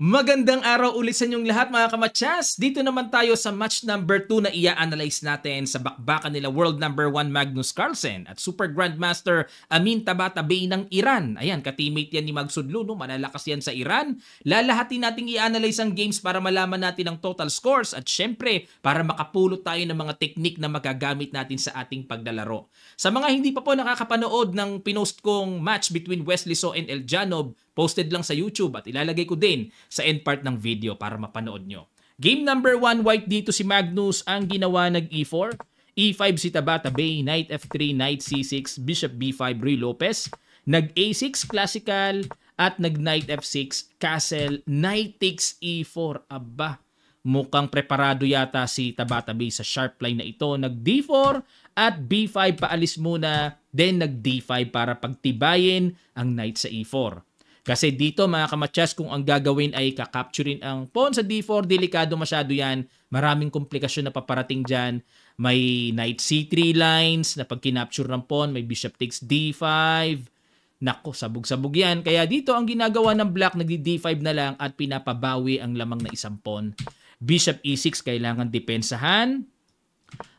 Magandang araw ulit sa inyong lahat mga kamatsas. Dito naman tayo sa match number 2 na i-analyze natin sa bakbakan nila world number 1 Magnus Carlsen at Super Grandmaster Amin Tabatabai ng Iran. Ayan, ka-teammate yan ni Mag Sudlu, no? Malalakas yan sa Iran. Lalahatin nating i-analyze ang games para malaman natin ang total scores at syempre para makapulot tayo ng mga technique na magagamit natin sa ating paglalaro. Sa mga hindi pa po nakakapanood ng pinost kong match between Wesley So and Eljanov, posted lang sa YouTube at ilalagay ko din sa end part ng video para mapanood nyo. Game number 1, white dito si Magnus ang ginawa nag-E4. E5 si Tabatabai, Knight F3, Knight C6, Bishop B5, Ruy Lopez. Nag-A6, classical, at nag-Knight F6, Castle, Knight takes E4. Aba, mukhang preparado yata si Tabatabai sa sharp line na ito. Nag-D4 at B5 paalis muna, then nag-D5 para pagtibayin ang Knight sa E4. Kasi dito mga kamatsas, kung ang gagawin ay kakapturin ang pawn sa D4, delikado masyado yan. Maraming komplikasyon na paparating dyan. May Knight C3 lines na pag kinapture ng pawn, may Bishop takes D5. Nako, sabog-sabog yan. Kaya dito ang ginagawa ng black, nagdi-D5 na lang at pinapabawi ang lamang na isang pawn. Bishop E6 kailangan depensahan.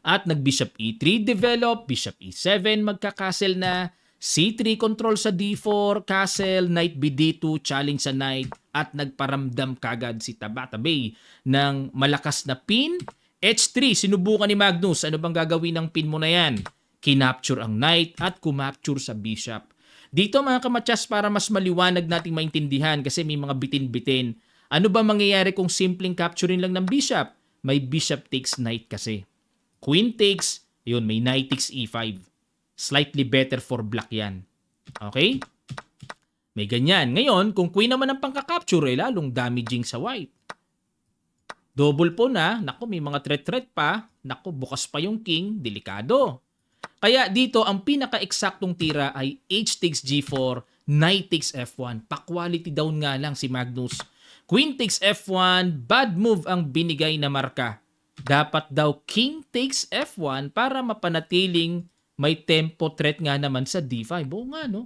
At nag-Bishop E3 develop, Bishop E7 magka-castle na. C3 control sa D4, castle, knight BD2, challenge sa knight, at nagparamdam kagad si Tabatabai ng malakas na pin. H3, sinubukan ni Magnus. Ano bang gagawin ng pin mo na yan? Kinapture ang knight at kumapture sa bishop. Dito mga kamatsas, para mas maliwanag nating maintindihan kasi may mga bitin-bitin. Ano ba mangyayari kung simpleng capturing lang ng bishop? May bishop takes knight kasi. Queen takes, yun, may knight takes E5. Slightly better for black yan. Okay? May ganyan. Ngayon, kung queen naman ang pangka-capture, lalong damaging sa white. Double po na. Naku, may mga threat pa. Naku, bukas pa yung king. Delikado. Kaya dito, ang pinaka-eksaktong tira ay H takes G4, Knight takes F1. Pa-quality down nga lang si Magnus. Queen takes F1, bad move ang binigay na marka. Dapat daw King takes F1 para mapanatiling may tempo threat nga naman sa D5. Oo nga, no?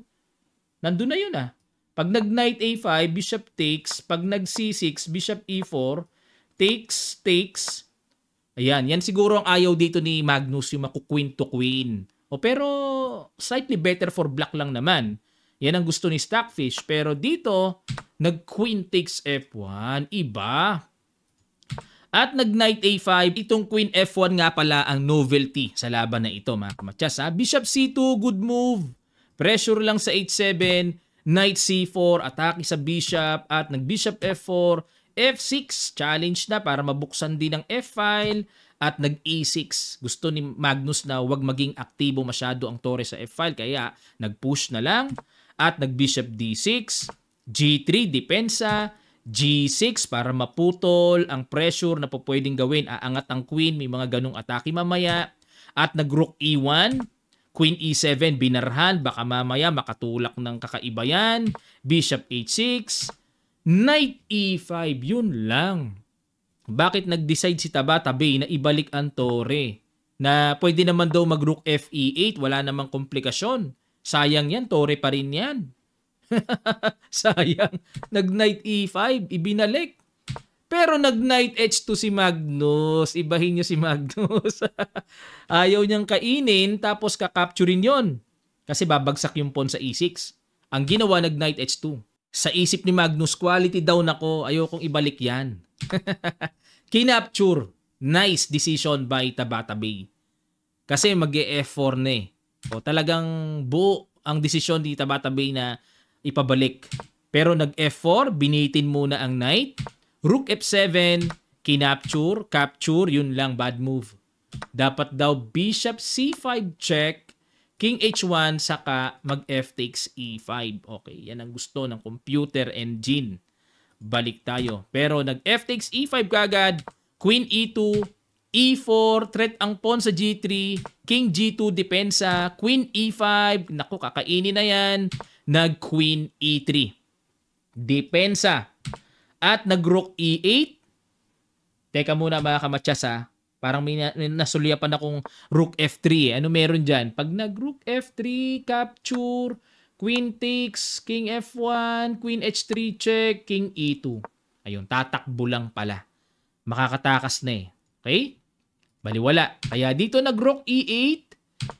Nandun na yun, ah. Pag nag-Knight A5, Bishop takes. Pag nag-C6, Bishop E4, takes. Ayan, yan siguro ang ayaw dito ni Magnus, yung maku-queen to queen. O pero, slightly better for black lang naman. Yan ang gusto ni Stockfish. Pero dito, nag-queen takes F1. Iba. At nag-Knight A5, itong Queen F1 nga pala ang novelty sa laban na ito mga kamatsas. Bishop C2, good move. Pressure lang sa H7, Knight C4, atake sa Bishop, at nag-Bishop F4, F6, challenge na para mabuksan din ang F-file, at nag-E6. Gusto ni Magnus na wag maging aktibo masyado ang tore sa F-file, kaya nag-push na lang, at nag-Bishop D6, G3, depensa, G6 para maputol ang pressure na po pwedeng gawin. Aangat ang queen, may mga ganong atake mamaya. At nag-rook E1, Queen E7 binarhan, baka mamaya makatulak ng kakaiba yan. Bishop H6, Knight E5, yun lang. Bakit nag-decide si Tabatabai na ibalik ang tore? Na pwede naman daw mag-rook Fe8, wala namang komplikasyon. Sayang yan, tore pa rin yan. Sayang. Nag-Knight E5, ibinalik. Pero nag-Knight H2 si Magnus. Ibahin niyo si Magnus. Ayaw niyang kainin tapos kakapturin yon. Kasi babagsak yung pawn sa E6. Ang ginawa, nag-Knight H2. Sa isip ni Magnus, quality down ako. Ayokong ibalik yan. Kinapture. Nice decision by Tabatabai. Kasi mag-E4 na eh. O talagang buo ang desisyon ni Tabatabai na ipabalik. Pero nag-F4, binitin muna ang knight. Rook F7, kinapture, capture, yun lang, bad move. Dapat daw Bishop C5 check, King H1, saka mag-F takes E5. Okay, yan ang gusto ng computer engine. Balik tayo. Pero nag-F takes E5 kagad, Queen E2, E4, threat ang pawn sa G3, King G2, depensa, Queen E5, naku, kakainin na yan. Nag-Queen E3. Depensa. At nag-Rook E8. Teka muna mga kamatsas ha. Parang may nasulyapan akong Rook F3 eh. Ano meron dyan? Pag nag-Rook F3, capture, Queen takes, King F1, Queen H3 check, King E2. Ayun, tatakbo lang pala. Makakatakas na eh. Okay? Baliwala. Kaya dito nag-rook E8,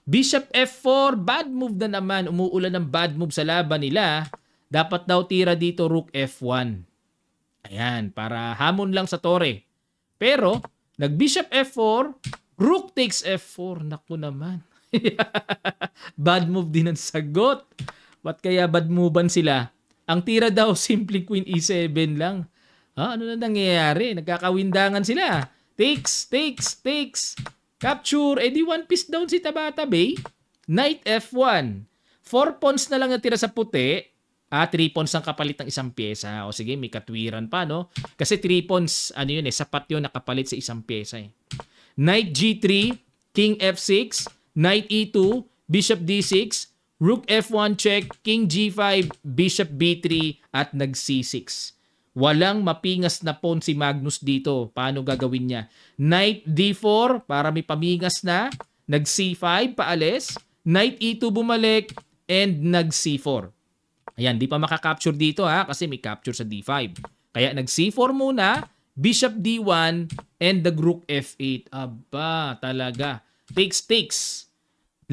Bishop F4, bad move na naman. Umuulan ng bad move sa laban nila. Dapat daw tira dito Rook F1. Ayan, para hamon lang sa tore. Pero, nag-Bishop F4, Rook takes F4. Naku naman. Bad move din ang sagot. Ba't kaya bad movean sila? Ang tira daw, simple Queen E7 lang. Ano na nangyayari? Nagkakawindangan sila. Takes. Capture. Di one piece down si Tabata Bay. Knight F1. 4 pawns na lang natira sa puti. 3 pawns ang kapalit ng isang pyesa. O sige, may katwiran pa, no? Kasi 3 pawns, sapat yun nakapalit sa isang pyesa eh. Knight G3, King F6, Knight E2, Bishop D6, Rook F1 check, King G5, Bishop B3, at nag C6. Walang mapingas na pawn si Magnus dito. Paano gagawin niya? Knight D4 para may pamingas na. Nag C5 paalis. Knight E2 bumalik. And nag C4. Ayan, di pa makakapture dito kasi may capture sa D5. Kaya nag C4 muna. Bishop D1 and the Rook F8. Aba, talaga. Takes.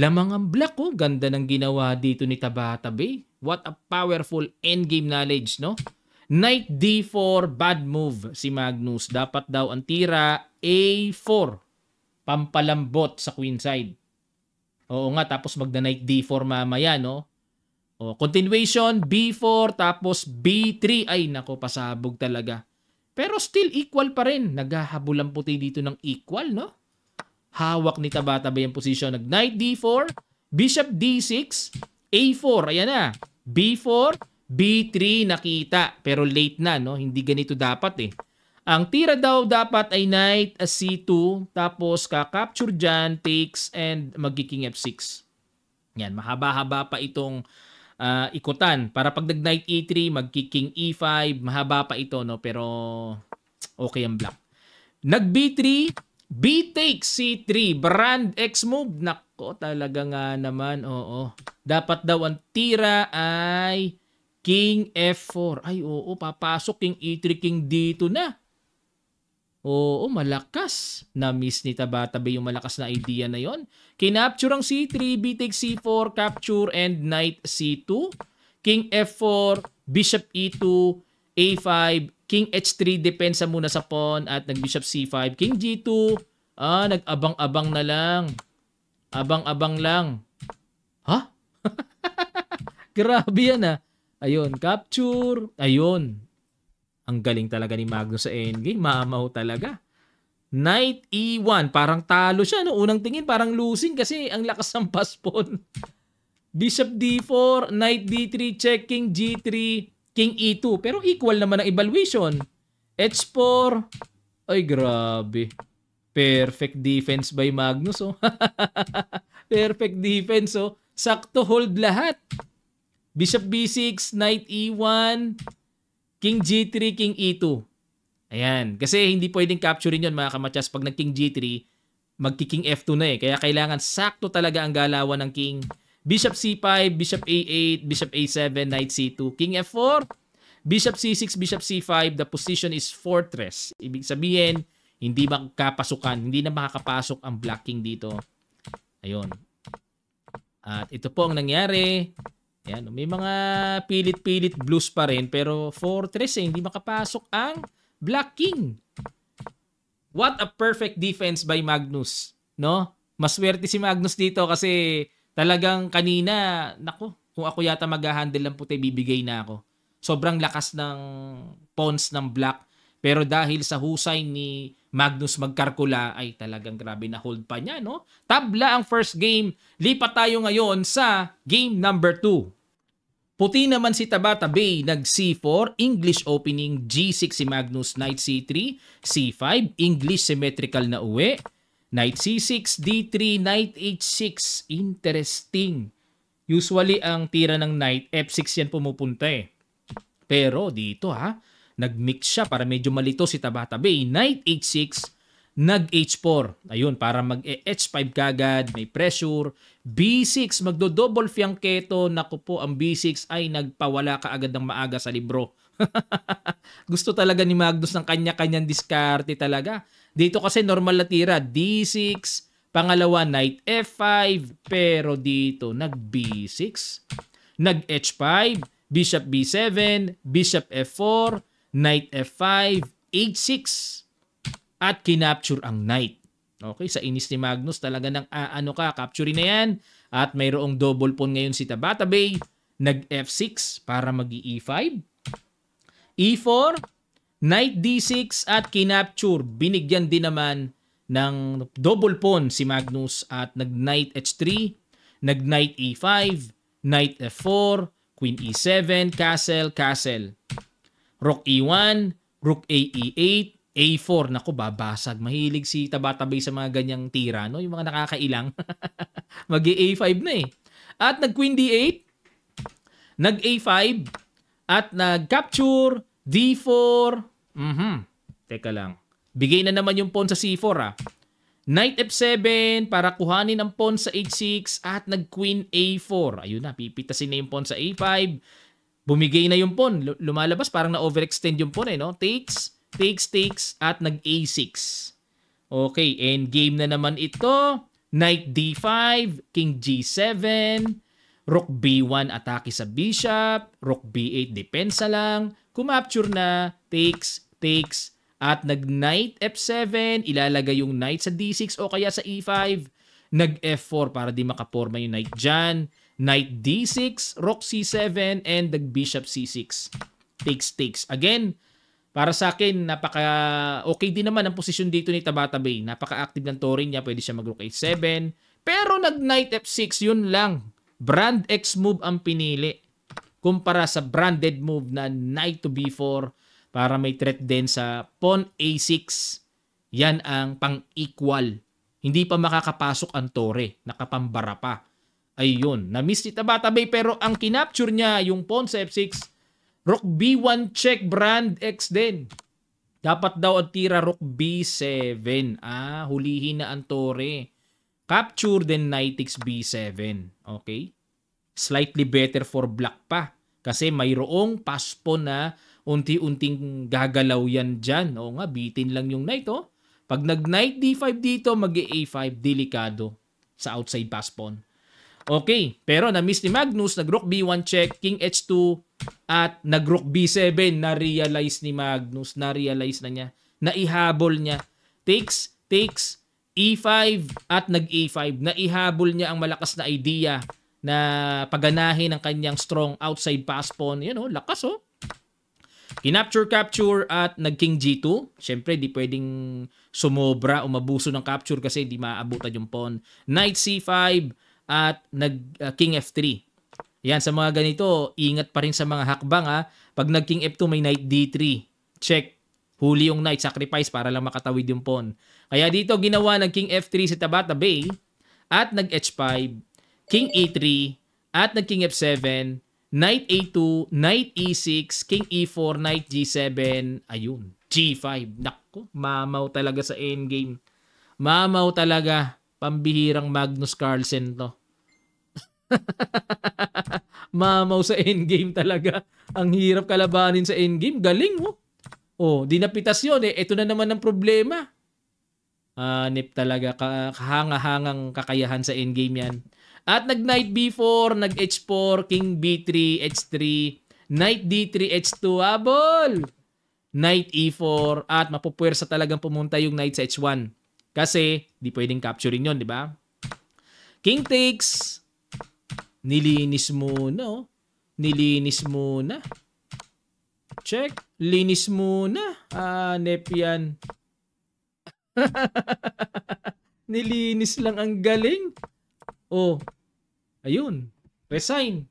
Lamang ang black Ganda ng ginawa dito ni Tabata Bay. What a powerful endgame knowledge, no? Knight D4, bad move si Magnus. Dapat daw ang tira A4. Pampalambot sa queen side. Oo nga, tapos magda-Knight D4 mamaya, no? Continuation, B4, tapos B3. Ay, nako, pasabog talaga. Pero still equal pa rin. Naghahabol ang puti dito ng equal, no? Hawak ni Tabata Bay ang posisyon. Knight D4, Bishop D6, A4. Ayan na. B4, B3 nakita. Pero late na, no? Hindi ganito dapat eh. Ang tira daw dapat ay Knight C2. Tapos ka-capture dyan, takes, and mag-King F6. Yan, mahaba-haba pa itong ikutan. Para pag nag-Knight E3, mag-King E5. Mahaba pa ito, no? Pero okay ang black. Nag-B3, B takes C3, brand X move. Nako, talaga nga naman. Oo. Dapat daw ang tira ay King F4. Ay, oo, papasok King E3, King dito na. Oo, malakas. Na-miss ni Tabata Bay yung malakas na idea na yon. Kinapture ang C3, B takes C4, capture, and Knight C2. King F4, Bishop E2, A5, King H3, depensa muna sa pawn, at nag-Bishop C5, King G2, nag-abang-abang na lang. Abang-abang lang. Ha? Grabe yan Ayun, capture. Ayun. Ang galing talaga ni Magnus sa endgame. Mamaw talaga. Knight E1. Parang talo siya, no? Unang tingin, parang losing kasi ang lakas ng paspon. Bishop D4, Knight D3, check, King G3, King E2. Pero equal naman ang evaluation. H4. Ay, grabe. Perfect defense by Magnus, Perfect defense, Sakto hold lahat. Bishop B6, Knight E1, King G3, King E2. Ayan. Kasi hindi pwedeng capturein yun, mga kamatyas. Pag nag-King G3, magki-King F2 na eh. Kaya kailangan sakto talaga ang galawan ng King. Bishop C5, Bishop A8, Bishop A7, Knight C2, King F4, Bishop C6, Bishop C5. The position is fortress. Ibig sabihin, hindi makakapasukan. Hindi na makakapasok ang Black King dito. Ayun. At ito po ang nangyari. Ayan, may mga pilit-pilit blues pa rin. Pero fortress hindi makapasok ang Black King. What a perfect defense by Magnus. No? Maswerte si Magnus dito kasi talagang kanina, naku, kung ako yata mag-handle ng puti, bibigay na ako. Sobrang lakas ng pawns ng Black. Pero dahil sa husay ni Magnus magkarkula, ay talagang grabe na hold pa niya, no? Tabla ang first game. Lipat tayo ngayon sa game number 2. Puti naman si Tabata Bay, nag C4, English opening, G6 si Magnus, Knight C3, C5, English symmetrical na uwi, Knight C6, D3, Knight H6. Interesting. Usually ang tira ng Knight, F6 yan pumupunta eh. Pero dito nag-mix siya para medyo malito si Tabata Bay. Knight H6, nag-H4. Ayun, para mag-H5 kagad, may pressure. B6, magdo-double fianchetto. Naku po, ang B6 ay nagpawala kaagad ng maaga sa libro. Gusto talaga ni Magnus ng kanya-kanyang diskarte talaga. Dito kasi normal na tira, D6, pangalawa knight F5, pero dito nag B6, nag H5, bishop B7, bishop F4, knight F5, H6, at kinapture ang knight. Okay, sa inis ni Magnus talaga ng capture na yan. At mayroong double pawn ngayon si Tabatabai. Nag F6 para mag-E5. E4, knight D6 at kinapture. Binigyan din naman ng double pawn si Magnus at nag knight H3, nag knight E5, knight F4, queen E7, castle, castle. Rook E1, rook A E8, A4. Naku, babasag. Mahilig si Tabatabai sa mga ganyang tira, no? Yung mga nakakailang. Mag-A5 na eh. At nag-Queen D8, nag-A5, at nag-capture, D4. Teka lang. Bigay na naman yung pawn sa C4 ah. Knight F7 para kuhanin ang pawn sa H6 at nag-Queen A4. Ayun na, pipitasin na yung pawn sa A5. Bumigay na yung pawn. Lumalabas, parang na-overextend yung pawn eh, no? Takes, at nag-A6. Okay, endgame na naman ito. Knight D5, King G7, Rook B1 atake sa bishop, Rook B8 depensa lang, kumapture na, takes, at nag-Knight F7, ilalagay yung Knight sa D6 o kaya sa E5, nag-F4 para di makaporma yung Knight dyan, Knight D6, Rook C7, and nag-Bishop C6. Takes. Again, para sa akin, okay din naman ang posisyon dito ni Tabatabai. Napaka-active ng Torin niya. Pwede siya mag-Rook A7. Pero nag-Knight F6, yun lang. Brand X move ang pinili. Kumpara sa branded move na Knight to B4 para may threat din sa Pawn A6. Yan ang pang-equal. Hindi pa makakapasok ang Tore. Nakapambara pa. Ayun. Na-miss ni Tabatabai pero ang kinapture niya yung Pawn sa F6. Rook B1 check, brand X din. Dapat daw ang tira Rook B7. Hulihin na ang Tore. Capture then Knight takes B7. Okay? Slightly better for black pa. Kasi mayroong pass pawn na unti-unting gagalaw yan dyan. Oo nga, bitin lang yung knight oh. Pag nag-Knight D5 dito, mag-A5, delikado sa outside pass pawn. Okay, pero na-miss ni Magnus, nag-Rook B1 check, King H2, at nag-Rook B7, na-realize ni Magnus, na-realize na niya, naihabol niya. Takes, E5, at nag-A5, naihabol niya ang malakas na idea na paganahin ang kanyang strong outside pass pawn. Yan lakas Kinapture, at nag-King G2. Siyempre, di pwedeng sumobra o mabuso ng capture kasi di maabutan yung pawn. Knight C5, at nag-King F3. Yan, sa mga ganito, ingat pa rin sa mga hakbang Pag nag-King F2, may Knight D3. Check. Huli yung Knight, sacrifice para lang makatawid yung pawn. Kaya dito, ginawa ng King F3 si Tabatabai at nag-H5, King E3, at nag-King F7, Knight A2, Knight E6, King E4, Knight G7, ayun, G5. Naku, mamaw talaga sa endgame. Mamaw talaga. Pambihirang Magnus Carlsen to. Mamaw sa endgame talaga. Ang hirap kalabanin sa endgame. Galing dinapitas yun Ito na naman ang problema. Nip talaga. Kahanga-hangang kakayahan sa endgame yan. At nag-Knight B4, nag-H4, King B3, H3, Knight D3, H2, habol! Knight E4, at mapupwersa talagang pumunta yung Knight sa H1. Kasi, di pwedeng capturing yon, di ba? King takes. Nilinis muna, Nilinis muna. Check. Linis muna. Nep yan. Nilinis lang ang galing. Ayun. Resign.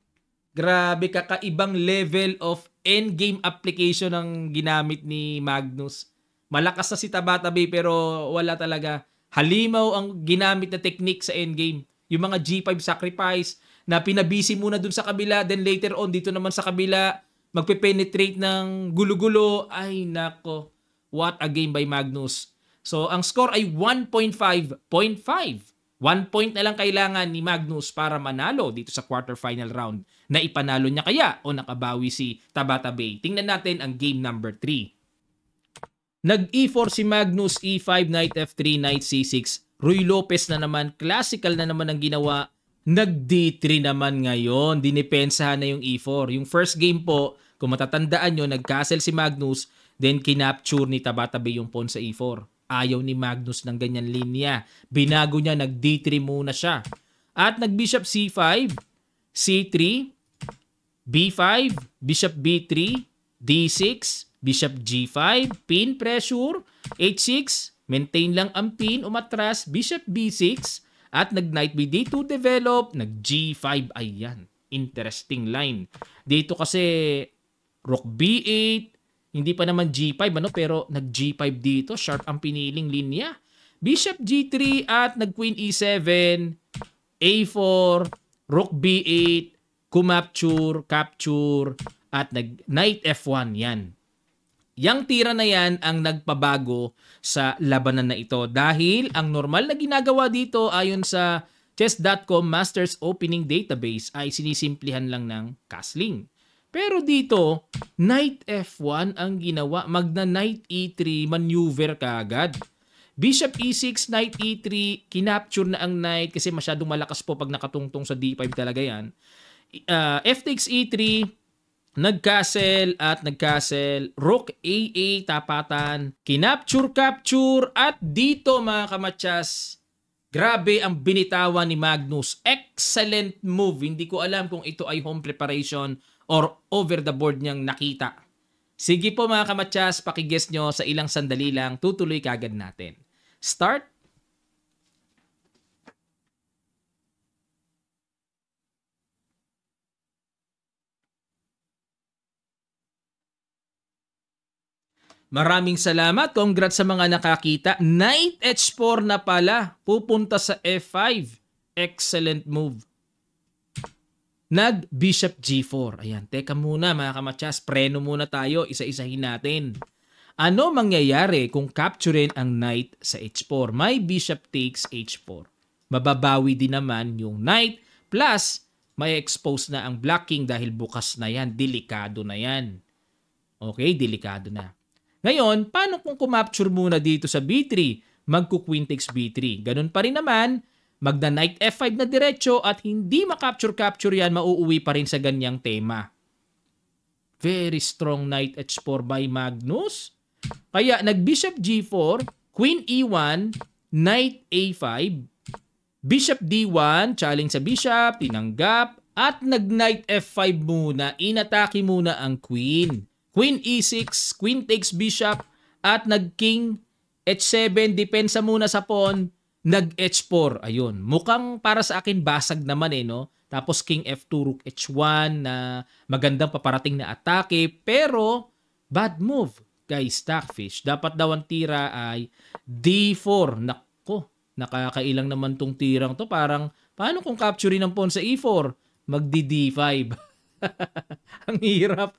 Grabe, kakaibang level of endgame application ang ginamit ni Magnus. Malakas na si Tabatabai pero wala talaga. Halimaw ang ginamit na technique sa endgame. Yung mga G5 sacrifice na pinabisi muna dun sa kabila, then later on dito naman sa kabila, magpe-penetrate ng gulo-gulo. Ay nako, what a game by Magnus. So ang score ay 1.5.5. 1 point na lang kailangan ni Magnus para manalo dito sa quarterfinal round Naipanalo niya kaya o nakabawi si Tabata Bay? Tingnan natin ang game number 3. Nag-E4 si Magnus, E5, Knight F3, Knight C6. Ruy Lopez na naman, classical na naman ang ginawa. Nag-D3 naman ngayon. Dinipensahan na yung E4. Yung first game po, kung matatandaan nyo, nag-castle si Magnus, then kinapture ni Tabata Bay yung pawn sa E4. Ayaw ni Magnus ng ganyan linya. Binago niya, nag-D3 muna siya. At nag-Bishop C5, C3, B5, Bishop B3, D6, Bishop G5, pin pressure, H6, maintain lang ang pin, umatras, Bishop B6, at nag-Knight BD2 develop, nag-G5, ayan, interesting line. Dito kasi, Rook B8, hindi pa naman G5, ano, pero nag-G5 dito, sharp ang piniling linya. Bishop G3 at nag-Queen E7, A4, Rook B8, kumapture, capture, at nag-Knight F1, yan. Yang tira na yan ang nagpabago sa labanan na ito dahil ang normal na ginagawa dito ayon sa chess.com Masters Opening Database ay sinisimplihan lang ng castling. Pero dito, Knight F1 ang ginawa, magna Knight E3, maneuver kaagad. Bishop E6, Knight E3, kinapture na ang Knight kasi masyadong malakas po pag nakatungtong sa D5 talaga yan. F takes E3, nag-castle at nag-castle, Rook A8, tapatan, kinapture-capture, at dito mga kamatsas, grabe ang binitawan ni Magnus. Excellent move. Hindi ko alam kung ito ay home preparation or over the board niyang nakita. Sige po mga kamatsas, pakiguess nyo sa ilang sandali lang, tutuloy kagad natin. Start. Maraming salamat. Congrats sa mga nakakita. Knight H4 na pala. Pupunta sa F5. Excellent move. Nag-Bishop G4. Ayan, teka muna mga kamatsas. Preno muna tayo. Isa-isahin natin. Ano mangyayari kung capturein ang Knight sa H4? May Bishop takes H4. Mababawi din naman yung Knight. Plus, may expose na ang Black King dahil bukas na yan. Delikado na yan. Okay, delikado na. Ngayon, paano kung kumapture muna dito sa B3? Magku-Queen takes B3. Ganun pa rin naman, magna-Knight F5 na diretso at hindi makapture-capture yan, mauuwi pa rin sa ganyang tema. Very strong Knight H4 by Magnus. Kaya nag-Bishop G4, Queen E1, Knight A5, Bishop D1, challenge sa Bishop, tinanggap, at nag-Knight F5 muna, inatake muna ang Queen. Queen E6, Queen takes Bishop, at nag-King H7, depensa muna sa pawn, nag-H4. Ayun, mukhang para sa akin basag naman no? Tapos King F2, Rook H1 na magandang paparating na atake, pero bad move, guys, Stockfish. Dapat daw ang tira ay D4. Nako, nakakailang naman tong tirang to. Parang, paano kung capturein ng pawn sa E4? Magdi-D5. Ang hirap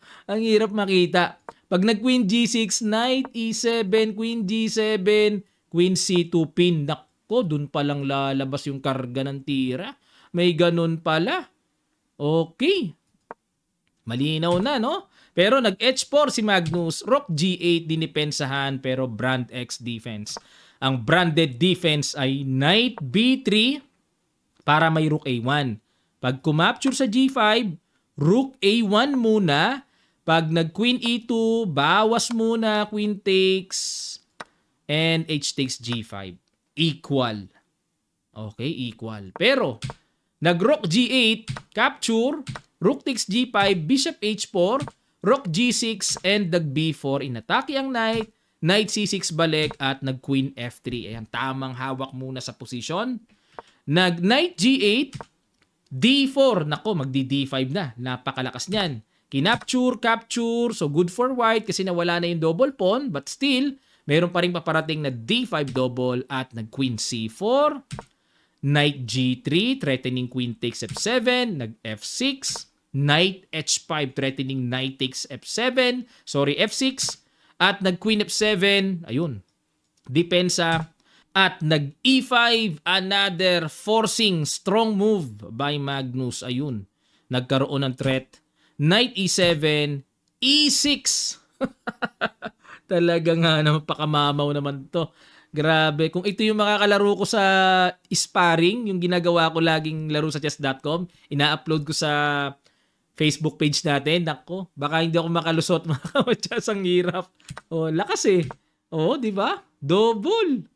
makita. Pag nag-Queen G6, Knight E7, Queen G7, Queen C2 pin. Nako, dun palang lalabas yung karga ng tira. May ganun pala. Okay. Malinaw na, no? Pero nag-H4 si Magnus. Rook G8 dinipensahan pero Brand X defense. Ang branded defense ay Knight B3 para may Rook A1. Pag kumapture sa G5, Rook A1 muna. Pag nag-Queen E2, bawas muna, Queen takes, and H takes G5. Equal. Okay, equal. Pero, nag-Rook G8, capture, Rook takes G5, Bishop H4, Rook G6, and nag-B4. Inatake ang Knight, Knight C6 balik, at nag-Queen F3. Ayan, tamang hawak muna sa posisyon. Nag-Knight G8, D4, nako, magdi-D5 na. Napakalakas niyan. Kinapture, capture, so good for white kasi nawala na yung double pawn, but still, meron pa rin paparating na D5 double at nag-Queen C4, Knight G3, threatening Queen takes F7, nag-F6, Knight H5, threatening Knight takes F7, sorry, F6, at nag-Queen F7, ayun, depensa. At nag-E5, another forcing strong move by Magnus. Ayun. nagkaroon ng threat. Knight E7, E6. Talaga nga naman, pakamamaw naman to. Grabe. Kung ito yung makakalaro ko sa sparring, yung ginagawa ko laging laro sa chess.com, ina-upload ko sa Facebook page natin. Nako, baka hindi ako makalusot mga kamatsas. Ang hirap. Oh, lakas eh. Oh, di ba? Double.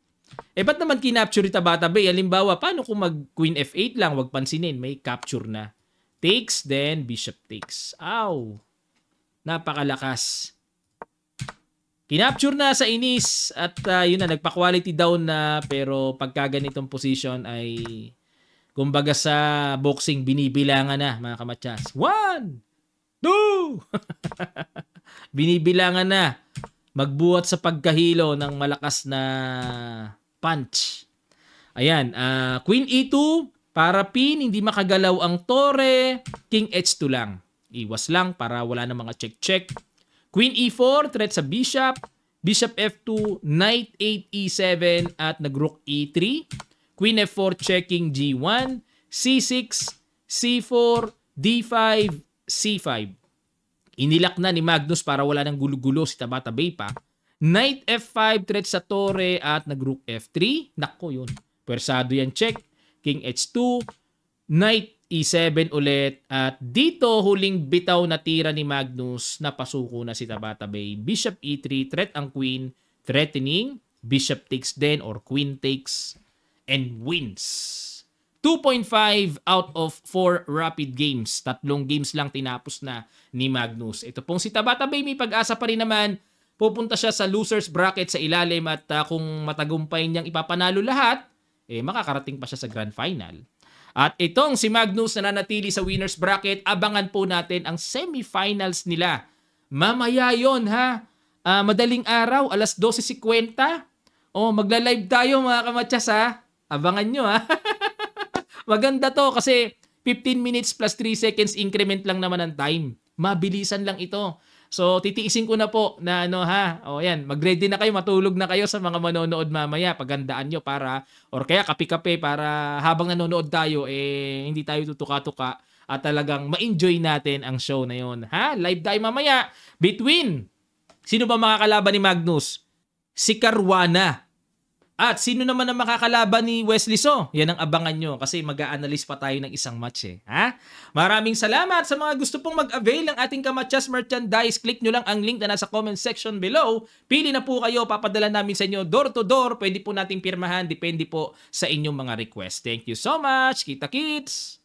Ba't naman kinapture ni Tabata Bay? Halimbawa, paano kung mag Queen F8 lang? Huwag pansinin, may capture na. Takes, then Bishop takes. Ow! Napakalakas. Kinapture na sa inis at yun na, nagpa-quality down na, pero pagka ganitong position ay kumbaga sa boxing, binibilangan na mga kamatsas. 1, 2! Binibilangan na. Magbuhat sa pagkahilo ng malakas na punch. Ayan, Queen E2, para pin, hindi makagalaw ang tore. King H2 lang. Iwas lang para wala na mga check-check. Queen E4, threat sa bishop. Bishop F2, Knight 8 E7 at nag-Rook E3. Queen F4 checking G1, C6, C4, D5, C5. Inilak na ni Magnus para wala nang gulo-gulo si Tabata Bay pa. Knight F5, threat sa tore at nag-Rook F3. Nako yun. Pwersado yan, check. King H2, Knight E7 ulit. At dito, huling bitaw na tira ni Magnus, napasuko na si Tabata Bay. Bishop E3, threat ang queen, threatening. Bishop takes then or queen takes and wins. 2.5 out of 4 rapid games. 3 games lang tinapos na ni Magnus. Ito pong si Tabata Bay, may pag-asa pa rin naman. Pupunta siya sa loser's bracket sa ilalim at kung matagumpay niyang ipapanalo lahat, makakarating pa siya sa grand final. At itong si Magnus na nanatili sa winner's bracket, abangan po natin ang semifinals nila. Mamaya yon ha. Madaling araw, alas 12:50. Magla-live tayo mga kamatsas ha. Abangan nyo ha. Maganda to kasi 15 minutes plus 3 seconds increment lang naman ang time. Mabilisan lang ito. So, titiisin ko na po na yan, mag-ready na kayo, matulog na kayo sa mga manonood mamaya. Pagandaan nyo para, or kaya kape-kape para habang nanonood tayo, hindi tayo tutuka-tuka at talagang ma-enjoy natin ang show na yon. Live tayo mamaya between, sino ba makakalaban ni Magnus? Si Caruana. At sino naman ang makakalaban ni Wesley So? Yan ang abangan nyo kasi mag-a-analyze pa tayo ng isang match Maraming salamat sa mga gusto pong mag-avail ng ating Kamatsas merchandise. Click nyo lang ang link na nasa comment section below. Pili na po kayo, papadala namin sa inyo door to door. Pwede po nating pirmahan, depende po sa inyong mga request. Thank you so much. Kita kits!